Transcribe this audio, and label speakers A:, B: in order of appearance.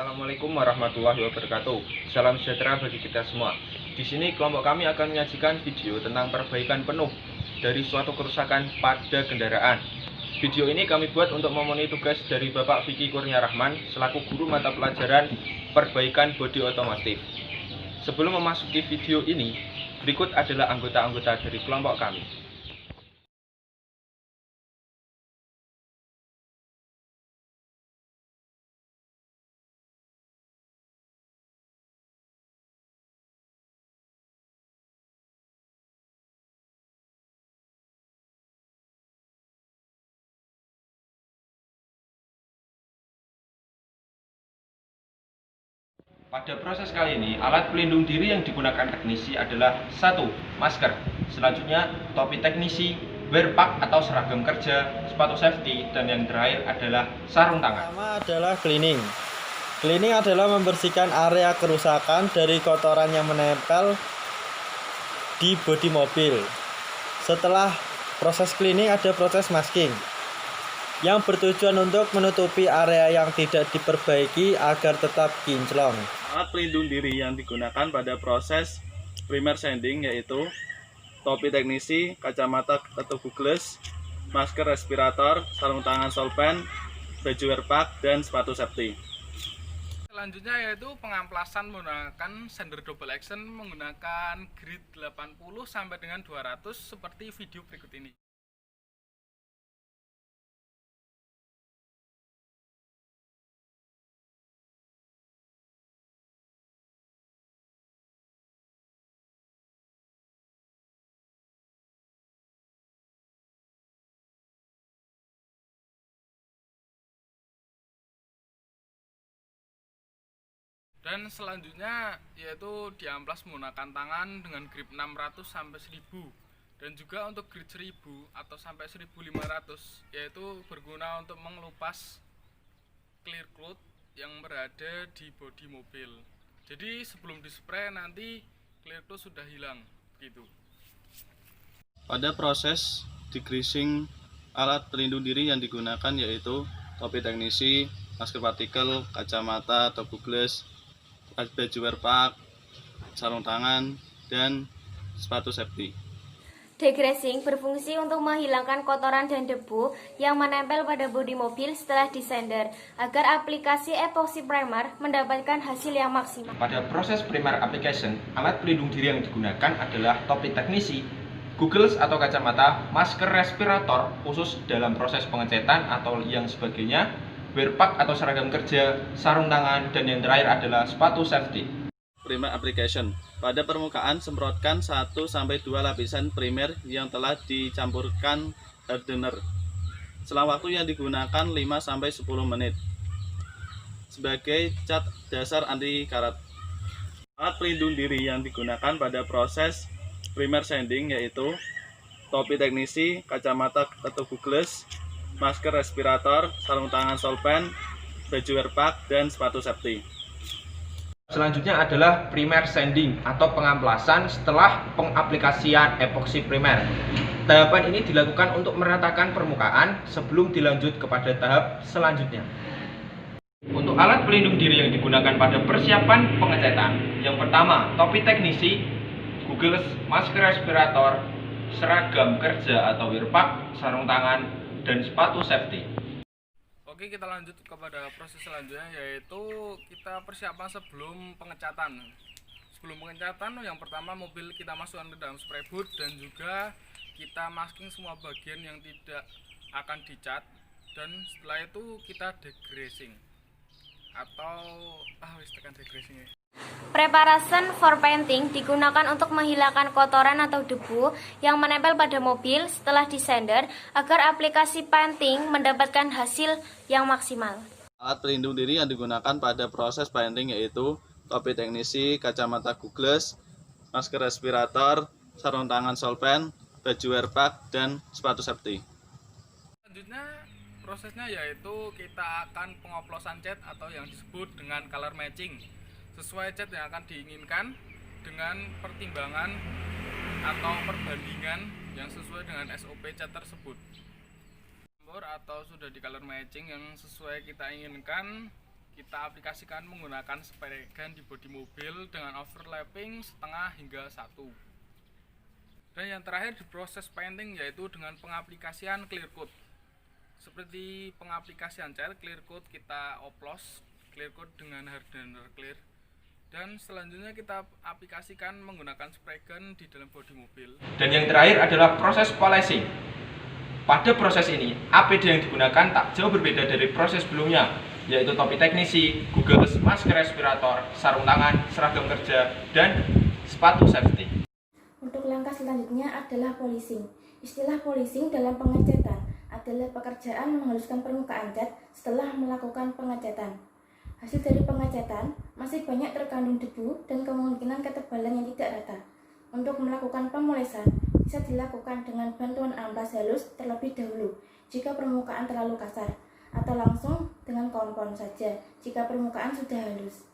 A: Assalamualaikum warahmatullahi wabarakatuh. Salam sejahtera bagi kita semua. Di sini kelompok kami akan menyajikan video tentang perbaikan penuh dari suatu kerusakan pada kendaraan. Video ini kami buat untuk memenuhi tugas dari Bapak Vicky Kurnia Rahman selaku guru mata pelajaran perbaikan bodi otomotif. Sebelum memasuki video ini, berikut adalah anggota-anggota dari kelompok kami. Pada proses kali ini, alat pelindung diri yang digunakan teknisi adalah 1. Masker. Selanjutnya, topi teknisi, wear pack atau seragam kerja, sepatu safety, dan yang terakhir adalah sarung tangan.
B: Pertama adalah cleaning. Cleaning adalah membersihkan area kerusakan dari kotoran yang menempel di bodi mobil. Setelah proses cleaning ada proses masking yang bertujuan untuk menutupi area yang tidak diperbaiki agar tetap kinclong.
C: Alat pelindung diri yang digunakan pada proses primer sanding yaitu topi teknisi, kacamata atau goggles, masker respirator, sarung tangan solvent, baju wear pack, dan sepatu safety.
D: Selanjutnya yaitu pengamplasan menggunakan sander double action menggunakan grit 80 sampai dengan 200 seperti video berikut ini. Dan selanjutnya yaitu diamplas menggunakan tangan dengan grip 600 sampai 1000 dan juga untuk grip 1000 atau sampai 1500 yaitu berguna untuk mengelupas clear coat yang berada di bodi mobil. Jadi sebelum dispray nanti clear coat sudah hilang gitu.
C: Pada proses degreasing, alat pelindung diri yang digunakan yaitu topi teknisi, masker partikel, kacamata atau goggles, baju wear pack, sarung tangan, dan sepatu safety.
E: Degreasing berfungsi untuk menghilangkan kotoran dan debu yang menempel pada bodi mobil setelah disander agar aplikasi epoxy primer mendapatkan hasil yang maksimal.
A: Pada proses primer application, alat pelindung diri yang digunakan adalah topi teknisi, goggles atau kacamata, masker respirator khusus dalam proses pengecetan atau yang sebagainya, wear pack atau seragam kerja, sarung tangan, dan yang terakhir adalah sepatu safety.
C: Primer application. Pada permukaan semprotkan 1-2 lapisan primer yang telah dicampurkan hardener. Selang waktu yang digunakan 5-10 menit. Sebagai cat dasar anti karat. Alat pelindung diri yang digunakan pada proses primer sanding yaitu topi teknisi, kacamata atau goggles, masker respirator, sarung tangan solvent, baju wear pack, dan sepatu safety.
A: Selanjutnya adalah primer sanding atau pengamplasan setelah pengaplikasian epoxy primer. Tahapan ini dilakukan untuk meratakan permukaan sebelum dilanjut kepada tahap selanjutnya. Untuk alat pelindung diri yang digunakan pada persiapan pengecetan, yang pertama topi teknisi, goggles, masker respirator, seragam kerja atau wear pack, sarung tangan, dan sepatu safety.
D: Oke, kita lanjut kepada proses selanjutnya yaitu kita persiapan sebelum pengecatan. Sebelum pengecatan yang pertama mobil kita masukkan ke dalam spray booth dan juga kita masking semua bagian yang tidak akan dicat dan setelah itu kita degreasing atau degreasing ya.
E: Preparation for painting digunakan untuk menghilangkan kotoran atau debu yang menempel pada mobil setelah disander agar aplikasi painting mendapatkan hasil yang maksimal.
C: Alat pelindung diri yang digunakan pada proses painting yaitu topi teknisi, kacamata goggles, masker respirator, sarung tangan solvent, baju wear pack, dan sepatu safety.
D: Selanjutnya prosesnya yaitu kita akan pengoplosan cat atau yang disebut dengan color matching sesuai cat yang akan diinginkan dengan pertimbangan atau perbandingan yang sesuai dengan SOP cat tersebut. Atau sudah di color matching yang sesuai kita inginkan, kita aplikasikan menggunakan spray gun di bodi mobil dengan overlapping setengah hingga 1. Dan yang terakhir di proses painting yaitu dengan pengaplikasian clear coat. Seperti pengaplikasian cat clear coat, kita oplos clear coat dengan hardener clear. Dan selanjutnya kita aplikasikan menggunakan spray gun di dalam bodi mobil.
A: Dan yang terakhir adalah proses polishing. Pada proses ini, APD yang digunakan tak jauh berbeda dari proses sebelumnya, yaitu topi teknisi, goggles, masker respirator, sarung tangan, seragam kerja, dan sepatu safety.
F: Untuk langkah selanjutnya adalah polishing. Istilah polishing dalam pengecatan adalah pekerjaan menghaluskan permukaan cat setelah melakukan pengecatan. Hasil dari pengecatan masih banyak terkandung debu dan kemungkinan ketebalan yang tidak rata. Untuk melakukan pemolesan bisa dilakukan dengan bantuan amplas halus terlebih dahulu jika permukaan terlalu kasar, atau langsung dengan kompon saja jika permukaan sudah halus.